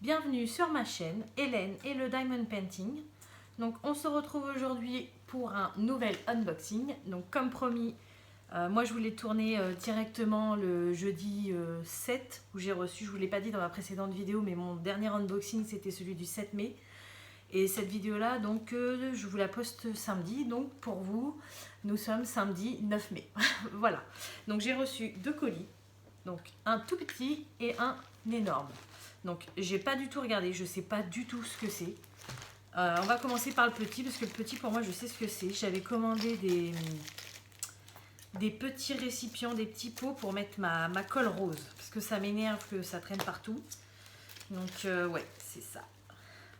Bienvenue sur ma chaîne Hélène et le Diamond Painting. Donc on se retrouve aujourd'hui pour un nouvel unboxing. Donc comme promis, moi je voulais tourner directement le jeudi 7 où j'ai reçu, je ne vous l'ai pas dit dans ma précédente vidéo, mais mon dernier unboxing c'était celui du 7 mai. Et cette vidéo là, donc je vous la poste samedi. Donc pour vous, nous sommes samedi 9 mai. Voilà. Donc j'ai reçu deux colis. Donc un tout petit et un énorme. Donc j'ai pas du tout regardé, je sais pas du tout ce que c'est. On va commencer par le petit, parce que le petit pour moi je sais ce que c'est. J'avais commandé des petits récipients, des petits pots pour mettre ma colle rose, parce que ça m'énerve que ça traîne partout. Donc ouais, c'est ça.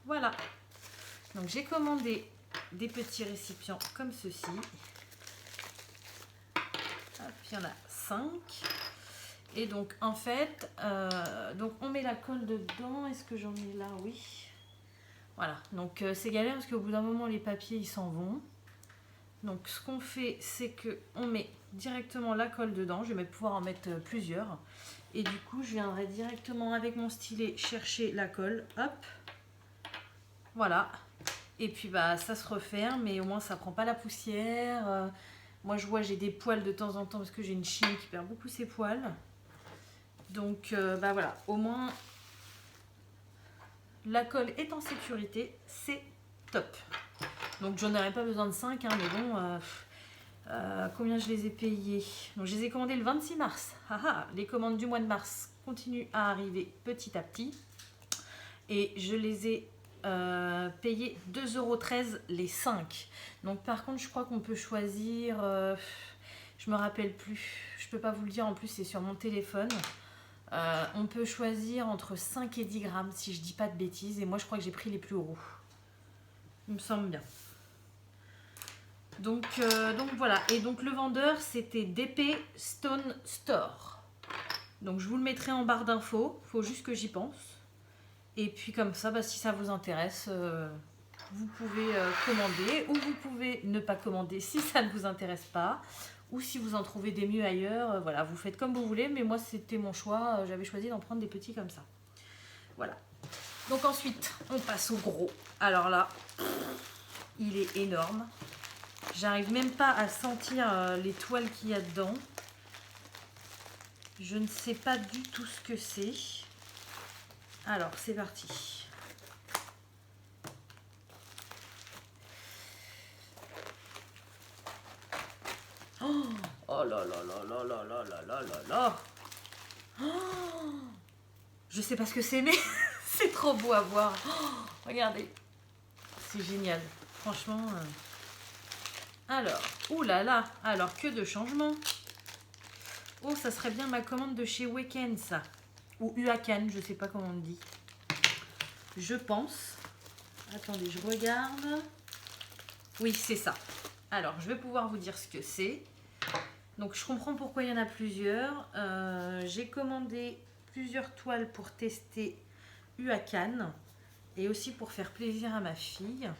Voilà. Donc j'ai commandé des petits récipients comme ceci. Hop, il y en a 5. Et donc en fait, donc on met la colle dedans. Est-ce que j'en ai là? Oui. Voilà, donc c'est galère parce qu'au bout d'un moment les papiers ils s'en vont. Donc ce qu'on fait, c'est que on met directement la colle dedans. Je vais pouvoir en mettre plusieurs. Et du coup je viendrai directement avec mon stylet chercher la colle. Hop. Voilà. Et puis bah ça se referme, mais au moins ça prend pas la poussière. Moi je vois j'ai des poils de temps en temps parce que j'ai une chienne qui perd beaucoup ses poils. Donc bah voilà, au moins la colle est en sécurité, c'est top. Donc j'en aurais pas besoin de 5, hein, mais bon, combien je les ai payés? Donc je les ai commandés le 26 mars. Les commandes du mois de mars continuent à arriver petit à petit. Et je les ai payés 2,13 € les 5. Donc par contre je crois qu'on peut choisir, je me rappelle plus, je peux pas vous le dire, en plus c'est sur mon téléphone. On peut choisir entre 5 et 10 grammes si je dis pas de bêtises, et moi je crois que j'ai pris les plus gros, il me semble bien. Donc voilà, et donc le vendeur c'était DP Stone Store. Donc je vous le mettrai en barre d'infos, faut juste que j'y pense. Et puis comme ça, bah, si ça vous intéresse, vous pouvez commander, ou vous pouvez ne pas commander si ça ne vous intéresse pas. Ou si vous en trouvez des mieux ailleurs, voilà, vous faites comme vous voulez, mais moi c'était mon choix, j'avais choisi d'en prendre des petits comme ça. Voilà. Donc ensuite, on passe au gros. Alors là, il est énorme. J'arrive même pas à sentir les toiles qu'il y a dedans. Je ne sais pas du tout ce que c'est. Alors, c'est parti. Oh là là là là là là là là là là. Oh, je sais pas ce que c'est, mais c'est trop beau à voir. Oh, regardez, c'est génial, franchement. Alors, oulala, alors que de changements. Oh, ça serait bien ma commande de chez Weekend, ça. Ou Uakan, je sais pas comment on dit. Je pense. Attendez, je regarde. Oui, c'est ça. Alors, je vais pouvoir vous dire ce que c'est. Donc, je comprends pourquoi il y en a plusieurs. J'ai commandé plusieurs toiles pour tester Uakan. Et aussi pour faire plaisir à ma fille.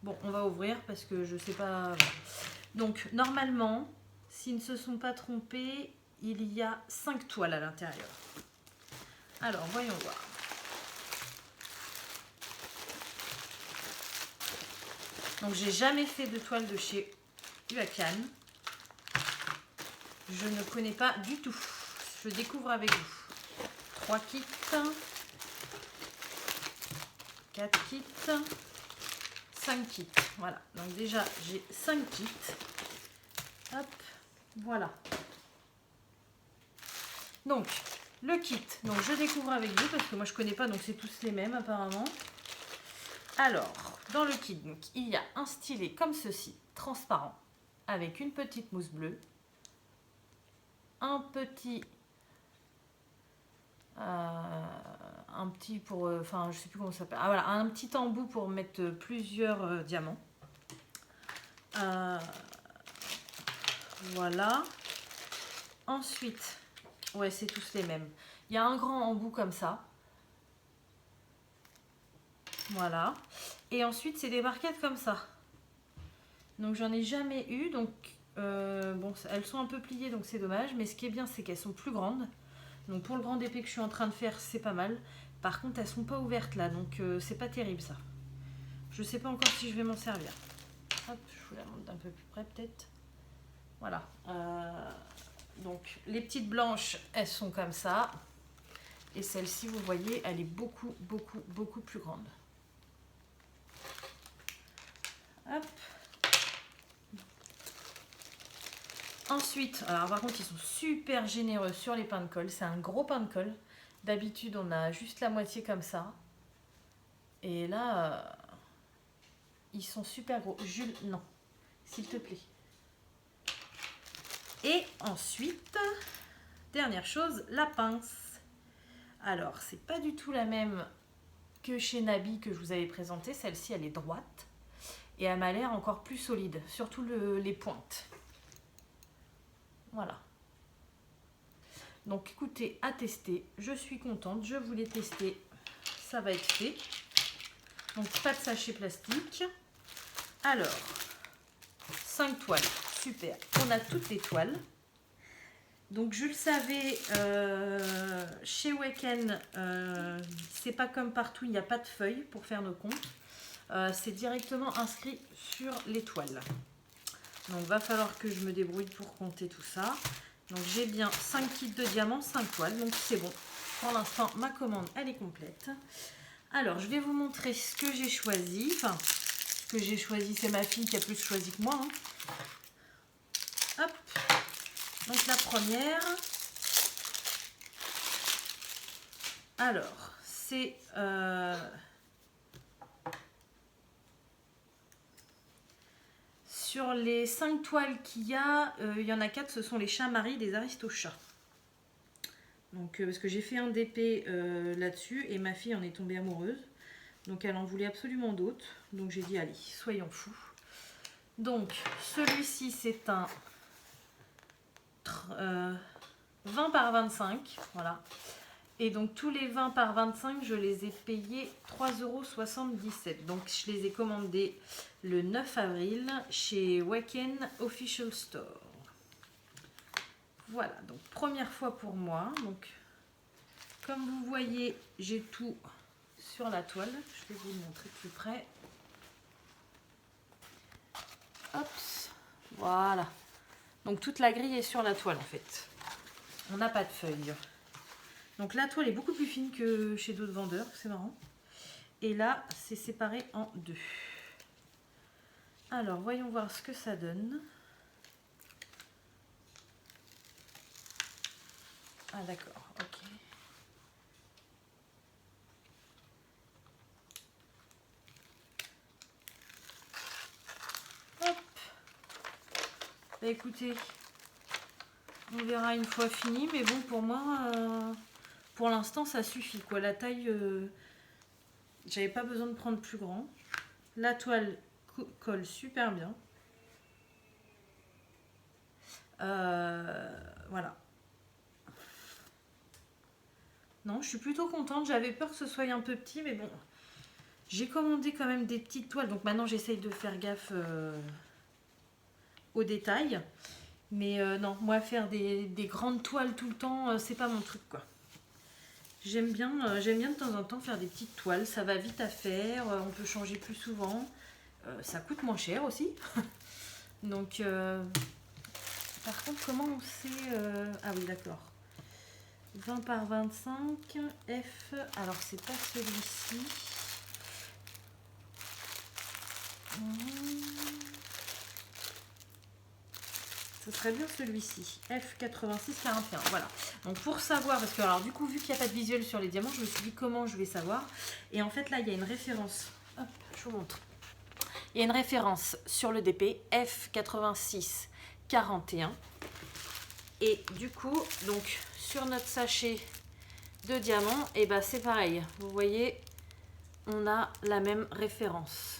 Bon, on va ouvrir parce que je sais pas. Donc, normalement, s'ils ne se sont pas trompés, il y a 5 toiles à l'intérieur. Alors, voyons voir. Donc, j'ai jamais fait de toile de chez Uakan. Je ne connais pas du tout. Je découvre avec vous. 3 kits. 4 kits. 5 kits. Voilà. Donc, déjà, j'ai 5 kits. Hop. Voilà. Donc, le kit. Donc, je découvre avec vous parce que moi, je connais pas. Donc, c'est tous les mêmes apparemment. Alors, dans le kit, donc, il y a un stylet comme ceci, transparent, avec une petite mousse bleue, un petit pour, enfin, je sais plus comment ça s'appelle. Ah voilà, un petit embout pour mettre plusieurs diamants. Voilà. Ensuite, ouais, c'est tous les mêmes. Il y a un grand embout comme ça. Voilà. Et ensuite, c'est des barquettes comme ça. Donc, j'en ai jamais eu. Donc, bon, elles sont un peu pliées, donc c'est dommage. Mais ce qui est bien, c'est qu'elles sont plus grandes. Donc pour le grand épée que je suis en train de faire, c'est pas mal. Par contre, elles sont pas ouvertes là, donc c'est pas terrible ça. Je sais pas encore si je vais m'en servir. Hop, je vous la montre d'un peu plus près peut-être. Voilà. Donc les petites blanches, elles sont comme ça. Et celle-ci, vous voyez, elle est beaucoup plus grande. Hop. Ensuite, alors par contre, ils sont super généreux sur les pains de colle. C'est un gros pain de colle. D'habitude, on a juste la moitié comme ça. Et là, ils sont super gros. Jules, non, s'il te plaît. Et ensuite, dernière chose, la pince. Alors, c'est pas du tout la même que chez Nabi que je vous avais présentée. Celle-ci, elle est droite. Et elle m'a l'air encore plus solide, surtout les pointes. Voilà. Donc écoutez, à tester. Je suis contente, je voulais tester. Ça va être fait. Donc pas de sachet plastique. Alors, 5 toiles. Super. On a toutes les toiles. Donc je le savais, chez Waken, c'est pas comme partout, il n'y a pas de feuilles pour faire nos comptes. C'est directement inscrit sur les toiles. Donc va falloir que je me débrouille pour compter tout ça. Donc j'ai bien 5 kits de diamants, 5 toiles, donc c'est bon. Pour l'instant, ma commande, elle est complète. Alors, je vais vous montrer ce que j'ai choisi. Enfin, ce que j'ai choisi, c'est ma fille qui a plus choisi que moi. Hein. Hop. Donc la première. Alors, c'est... sur les 5 toiles qu'il y a, il y en a 4, ce sont les chats maris des Aristochats. Donc, parce que j'ai fait un DP là-dessus et ma fille en est tombée amoureuse. Donc elle en voulait absolument d'autres. Donc j'ai dit allez, soyons fous. Donc celui-ci c'est un 20 par 25. Voilà. Et donc tous les 20 par 25, je les ai payés 3,77 €. Donc je les ai commandés le 9 avril chez Waken Official Store. Voilà, donc première fois pour moi. Donc comme vous voyez, j'ai tout sur la toile. Je vais vous le montrer plus près. Hop, voilà. Donc toute la grille est sur la toile en fait. On n'a pas de feuilles. Donc la toile est beaucoup plus fine que chez d'autres vendeurs, c'est marrant. Et là, c'est séparé en deux. Alors, voyons voir ce que ça donne. Ah d'accord, ok. Hop. Bah écoutez, on verra une fois fini, mais bon, pour moi, pour l'instant, ça suffit, quoi. La taille, j'avais pas besoin de prendre plus grand. La toile colle super bien. Voilà. Non, je suis plutôt contente. J'avais peur que ce soit un peu petit, mais bon. J'ai commandé quand même des petites toiles. Donc maintenant, j'essaye de faire gaffe aux détails. Mais non, moi, faire des grandes toiles tout le temps, c'est pas mon truc, quoi. J'aime bien de temps en temps faire des petites toiles. Ça va vite à faire. On peut changer plus souvent. Ça coûte moins cher aussi. Donc, par contre, comment on sait... Ah oui, d'accord. 20 par 25, F, alors c'est pas celui-ci. Ce serait bien celui-ci, F8641, voilà. Donc pour savoir, parce que alors du coup, vu qu'il n'y a pas de visuel sur les diamants, je me suis dit comment je vais savoir. Et en fait là, il y a une référence, hop, je vous montre. Il y a une référence sur le DP, F8641. Et du coup, donc sur notre sachet de diamants, et ben c'est pareil. Vous voyez, on a la même référence.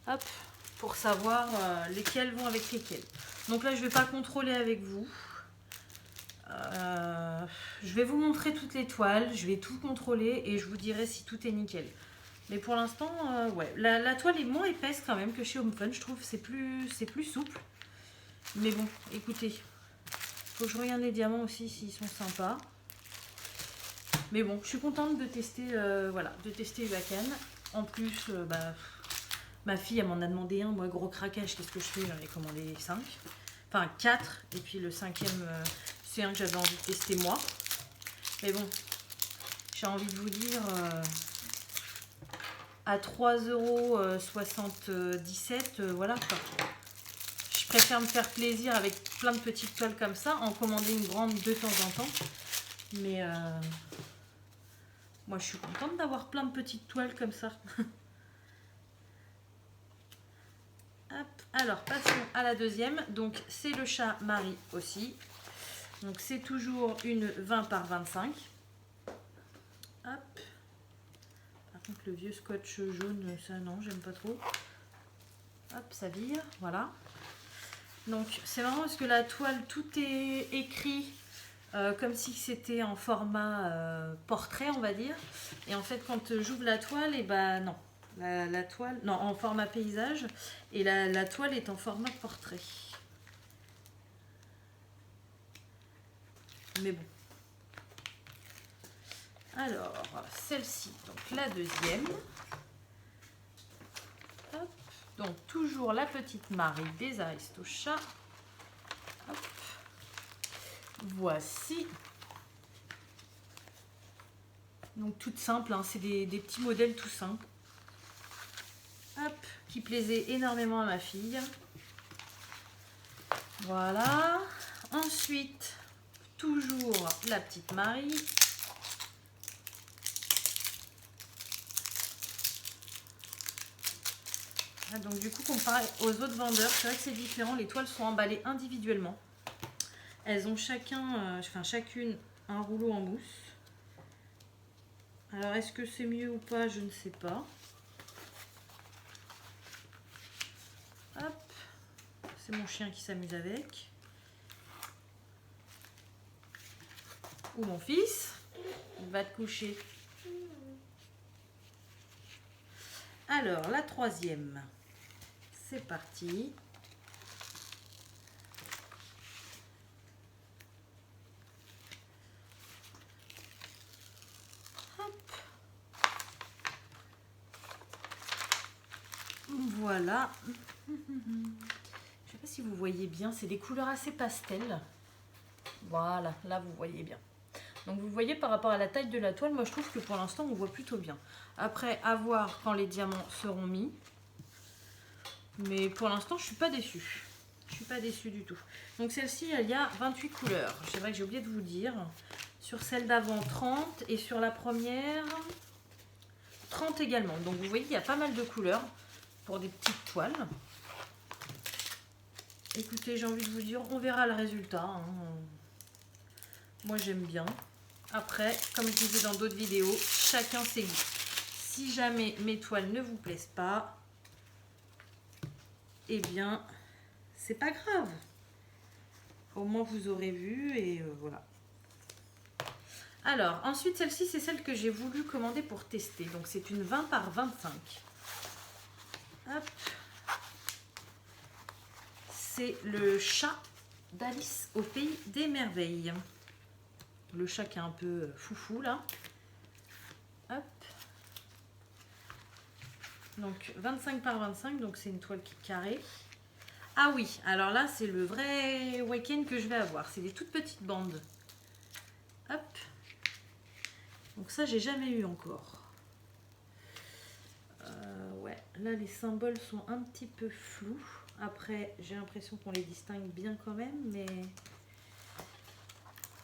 Hop, pour savoir lesquels vont avec lesquels. Donc là, je ne vais pas contrôler avec vous. Je vais vous montrer toutes les toiles, je vais tout contrôler et je vous dirai si tout est nickel. Mais pour l'instant, ouais, la toile est moins épaisse quand même que chez Home Fun, je trouve, c'est plus souple. Mais bon, écoutez, Faut que je regarde les diamants aussi s'ils sont sympas. Mais bon, je suis contente de tester, voilà, de tester Uakan. En plus, ma fille, elle m'en a demandé un. Moi, gros craquage, qu'est-ce que je fais? J'en ai commandé 5. Enfin, 4. Et puis le 5e, c'est un que j'avais envie de tester moi. Mais bon, j'ai envie de vous dire, à 3,77 €, voilà quoi. Je préfère me faire plaisir avec plein de petites toiles comme ça, en commander une grande de temps en temps. Mais moi, je suis contente d'avoir plein de petites toiles comme ça. Hop. Alors, passons à la deuxième. Donc, c'est le chat Marie aussi. Donc, c'est toujours une 20 par 25. Hop. Par contre, le vieux scotch jaune, ça, non, j'aime pas trop. Hop, ça vire. Voilà. Donc, c'est marrant parce que la toile, tout est écrit comme si c'était en format portrait, on va dire. Et en fait, quand j'ouvre la toile, et ben non. La toile, non, en format paysage. Et la toile est en format portrait. Mais bon. Alors, celle-ci, donc la deuxième. Hop. Donc, toujours la petite Marie des Aristochats. Hop. Voici. Donc, toute simple, hein, c'est des petits modèles tout simples. Hop, qui plaisait énormément à ma fille. Voilà. Ensuite, toujours la petite Marie. Ah, donc du coup, comparé aux autres vendeurs, c'est vrai que c'est différent. Les toiles sont emballées individuellement. Elles ont chacune un rouleau en mousse. Alors, est-ce que c'est mieux ou pas? Je ne sais pas. Hop. C'est mon chien qui s'amuse avec. Ou mon fils. Il va te coucher. Alors, la troisième. C'est parti. Hop. Voilà. Je ne sais pas si vous voyez bien, c'est des couleurs assez pastel. Voilà, là vous voyez bien. Donc vous voyez par rapport à la taille de la toile, moi je trouve que pour l'instant on voit plutôt bien. Après, à voir quand les diamants seront mis. Mais pour l'instant je suis pas déçue. Je suis pas déçue du tout. Donc celle-ci, il y a 28 couleurs. C'est vrai que j'ai oublié de vous dire. Sur celle d'avant 30 et sur la première 30 également. Donc vous voyez, il y a pas mal de couleurs pour des petites toiles. Écoutez, j'ai envie de vous dire, on verra le résultat. Hein. Moi j'aime bien. Après, comme je disais dans d'autres vidéos, chacun ses goûts. Si jamais mes toiles ne vous plaisent pas, eh bien, c'est pas grave. Au moins vous aurez vu et voilà. Alors, ensuite, celle-ci, c'est celle que j'ai voulu commander pour tester. Donc, c'est une 20 par 25. Hop. C'est le chat d'Alice au pays des merveilles. Le chat qui est un peu foufou, là. Hop. Donc, 25 par 25, donc c'est une toile qui est carrée. Ah oui, alors là, c'est le vrai week-end que je vais avoir. C'est des toutes petites bandes. Hop. Donc ça, j'ai jamais eu encore. Ouais, là, les symboles sont un petit peu flous. Après, j'ai l'impression qu'on les distingue bien quand même, mais...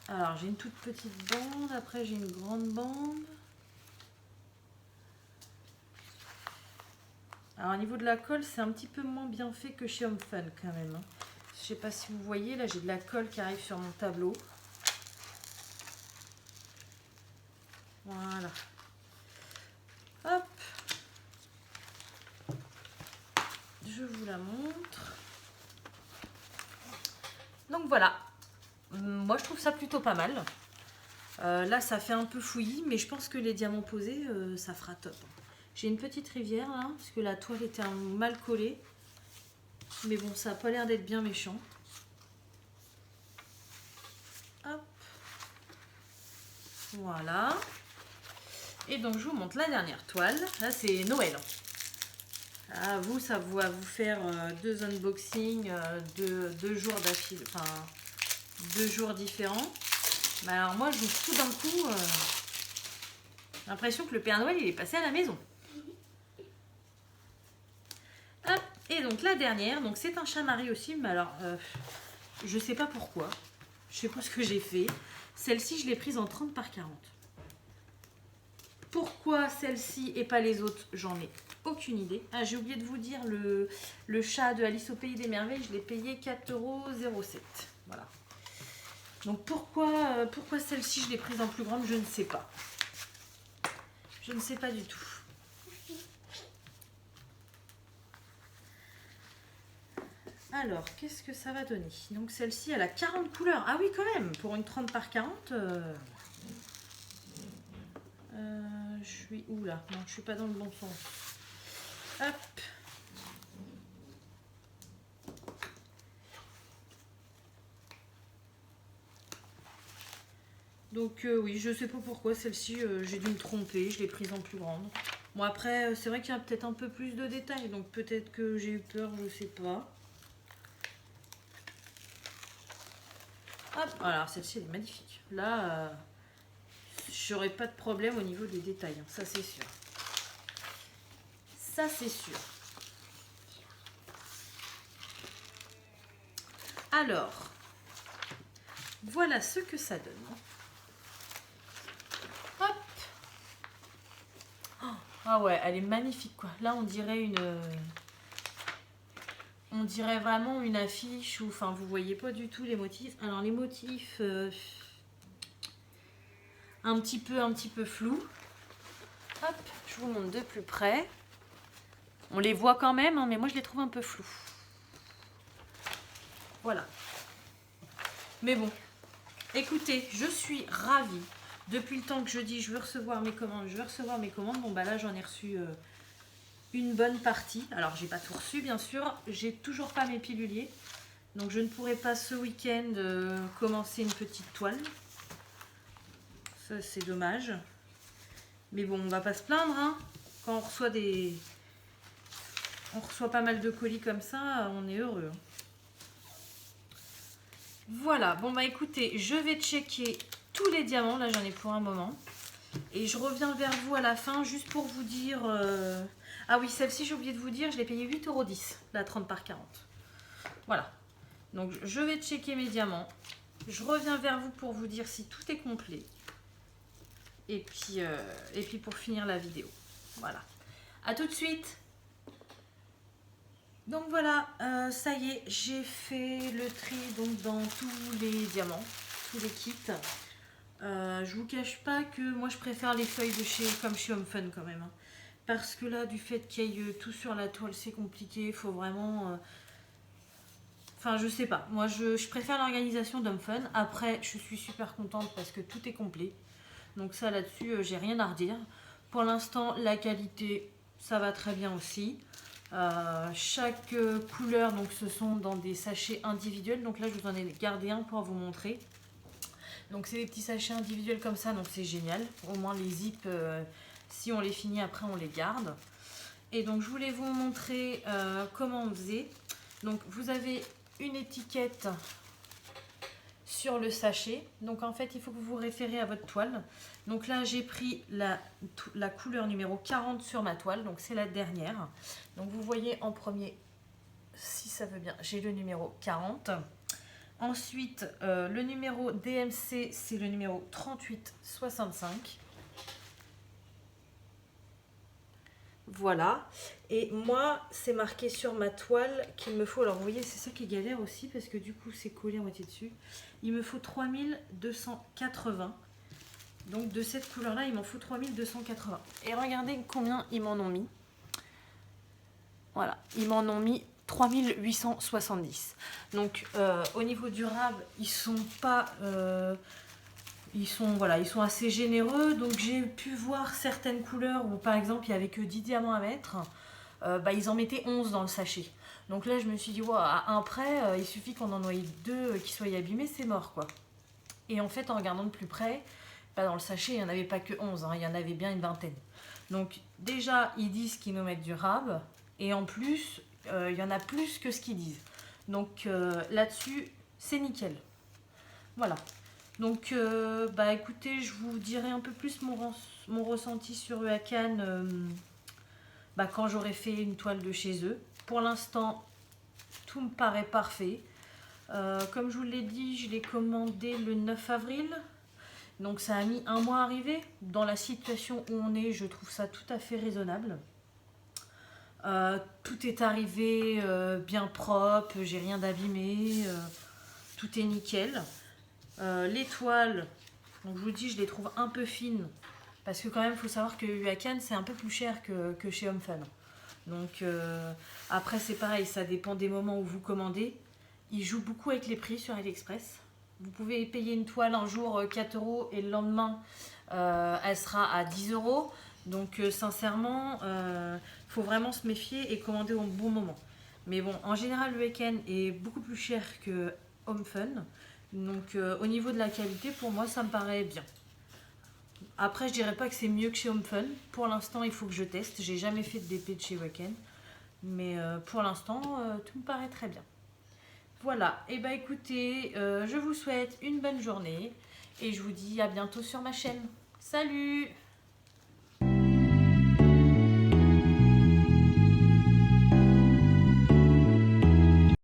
Alors, j'ai une toute petite bande. Après, j'ai une grande bande. Alors, au niveau de la colle, c'est un petit peu moins bien fait que chez Home Fun quand même. Hein. Je sais pas si vous voyez, là, j'ai de la colle qui arrive sur mon tableau. Voilà. Hop. Je vous la montre. Donc voilà. Moi, je trouve ça plutôt pas mal. Là, ça fait un peu fouillis, mais je pense que les diamants posés, ça fera top. J'ai une petite rivière là, parce que la toile était mal collée. Mais bon, ça n'a pas l'air d'être bien méchant. Voilà. Et donc je vous montre la dernière toile. Là c'est Noël. Ah, vous, ça va vous faire 2 unboxings, 2 jours d'affilée, enfin 2 jours différents. Mais alors moi, je vous fous d'un coup, j'ai l'impression que le Père Noël, il est passé à la maison. Hop, et donc la dernière, donc c'est un chat-marie aussi, mais alors, je sais pas pourquoi. Je sais pas ce que j'ai fait. Celle-ci, je l'ai prise en 30 par 40. Pourquoi celle-ci et pas les autres, j'en ai aucune idée. Ah, j'ai oublié de vous dire, le chat de Alice au Pays des Merveilles, je l'ai payé 4,07 €. Voilà. Donc pourquoi celle-ci, je l'ai prise en plus grande, je ne sais pas. Je ne sais pas du tout. Alors, qu'est-ce que ça va donner? Donc celle-ci, elle a 40 couleurs. Ah oui, quand même, pour une 30 par 40... je suis où là? Non, je suis pas dans le bon sens. Hop. Donc oui, je sais pas pourquoi celle-ci, j'ai dû me tromper, je l'ai prise en plus grande. Bon après, c'est vrai qu'il y a peut-être un peu plus de détails, donc peut-être que j'ai eu peur, je sais pas. Hop, alors celle-ci elle est magnifique. Là, j'aurais pas de problème au niveau des détails, hein, ça c'est sûr. Ça c'est sûr. Alors, voilà ce que ça donne. Hop. Oh, ah ouais, elle est magnifique quoi. Là on dirait on dirait vraiment une affiche où, enfin, vous voyez pas du tout les motifs. Alors les motifs, un petit peu flous. Hop, je vous montre de plus près. On les voit quand même, hein, mais moi je les trouve un peu flous. Voilà. Mais bon, écoutez, je suis ravie. Depuis le temps que je dis je veux recevoir mes commandes, bon bah là j'en ai reçu une bonne partie. Alors j'ai pas tout reçu bien sûr, j'ai toujours pas mes piluliers. Donc je ne pourrai pas ce week-end commencer une petite toile. Ça c'est dommage. Mais bon, on va pas se plaindre, hein. Quand on reçoit pas mal de colis comme ça, on est heureux. Voilà, bon bah écoutez, je vais checker tous les diamants, là j'en ai pour un moment. Et je reviens vers vous à la fin, juste pour vous dire... Ah oui, celle-ci j'ai oublié de vous dire, je l'ai payée 8,10 €, la 30 par 40. Voilà, donc je vais checker mes diamants. Je reviens vers vous pour vous dire si tout est complet. Et puis pour finir la vidéo. Voilà, à tout de suite. Donc voilà, ça y est, j'ai fait le tri donc dans tous les diamants, tous les kits. Je vous cache pas que moi je préfère les feuilles de comme chez Home Fun quand même. Hein. Parce que là, du fait qu'il y ait tout sur la toile, c'est compliqué. Il faut vraiment... Enfin, je sais pas. Moi, je préfère l'organisation d'Home Fun. Après, je suis super contente parce que tout est complet. Donc ça, là-dessus, j'ai rien à redire. Pour l'instant, la qualité, ça va très bien aussi. Chaque couleur, donc ce sont dans des sachets individuels. Donc là, je vous en ai gardé un pour vous montrer. Donc c'est des petits sachets individuels comme ça, donc c'est génial. Au moins les zips, si on les finit après, on les garde. Et donc je voulais vous montrer comment on faisait. Donc vous avez une étiquette sur le sachet. Donc en fait, il faut que vous vous référez à votre toile. Donc là, j'ai pris la couleur numéro 40 sur ma toile. Donc c'est la dernière. Donc vous voyez en premier, si ça veut bien, j'ai le numéro 40. Ensuite, le numéro DMC, c'est le numéro 3865. Voilà. Et moi, c'est marqué sur ma toile qu'il me faut... Alors, vous voyez, c'est ça qui est galère aussi, parce que du coup, c'est collé à moitié dessus. Il me faut 3280. Donc, de cette couleur-là, il m'en faut 3280. Et regardez combien ils m'en ont mis. Voilà, ils m'en ont mis 3870. Donc au niveau durable, ils sont pas ils sont assez généreux. Donc j'ai pu voir certaines couleurs où par exemple il n'y avait que 10 diamants à mettre, ils en mettaient 11 dans le sachet. Donc là je me suis dit wow, à un près, il suffit qu'on en ait 2 qui soient abîmés, c'est mort quoi. Et en fait en regardant de plus près, pas dans le sachet, il n'y en avait pas que 11, hein, il y en avait bien une vingtaine. Donc déjà, ils disent qu'ils nous mettent du rab, et en plus, il y en a plus que ce qu'ils disent. Donc là-dessus, c'est nickel. Voilà. Donc, bah écoutez, je vous dirai un peu plus mon ressenti sur Huacan bah, quand j'aurai fait une toile de chez eux. Pour l'instant, tout me paraît parfait. Comme je vous l'ai dit, je l'ai commandé le 9 avril. Donc ça a mis un mois à arriver. Dans la situation où on est, je trouve ça tout à fait raisonnable. Tout est arrivé bien propre, j'ai rien d'abîmé, tout est nickel. Les toiles, donc je vous dis, je les trouve un peu fines. Parce que quand même, il faut savoir que Huacan, c'est un peu plus cher que chez Home Fun. Donc après, c'est pareil, ça dépend des moments où vous commandez. Ils jouent beaucoup avec les prix sur AliExpress. Vous pouvez payer une toile un jour 4 € et le lendemain, elle sera à 10 €. Donc sincèrement, faut vraiment se méfier et commander au bon moment. Mais bon, en général, le Huacan est beaucoup plus cher que Home Fun. Donc au niveau de la qualité, pour moi, ça me paraît bien. Après, je dirais pas que c'est mieux que chez Home Fun. Pour l'instant, il faut que je teste. J'ai jamais fait de DP de chez Huacan. Mais pour l'instant, tout me paraît très bien. Voilà, et bah écoutez, je vous souhaite une bonne journée et je vous dis à bientôt sur ma chaîne. Salut!